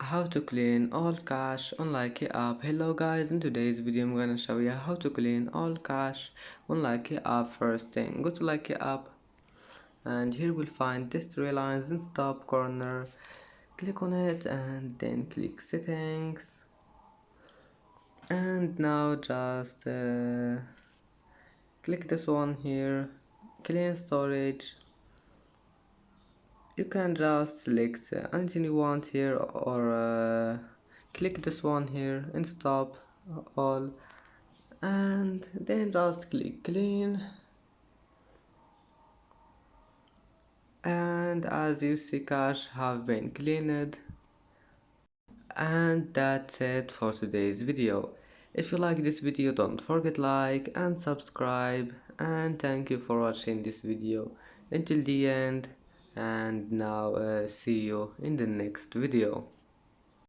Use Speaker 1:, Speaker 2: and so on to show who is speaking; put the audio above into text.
Speaker 1: How to clean all cache on Likee app. Hello guys, in today's video I'm gonna show you how to clean all cache on Likee app. First thing, go to Likee app and here we'll find this three lines in the top corner. Click on it and then click settings, and now just click this one here, clean storage. You can just select anything you want here, or click this one here and stop all, and then just click clean, and as you see cache have been cleaned. And that's it for today's video. If you like this video, don't forget like and subscribe, and thank you for watching this video until the end. And now see you in the next video.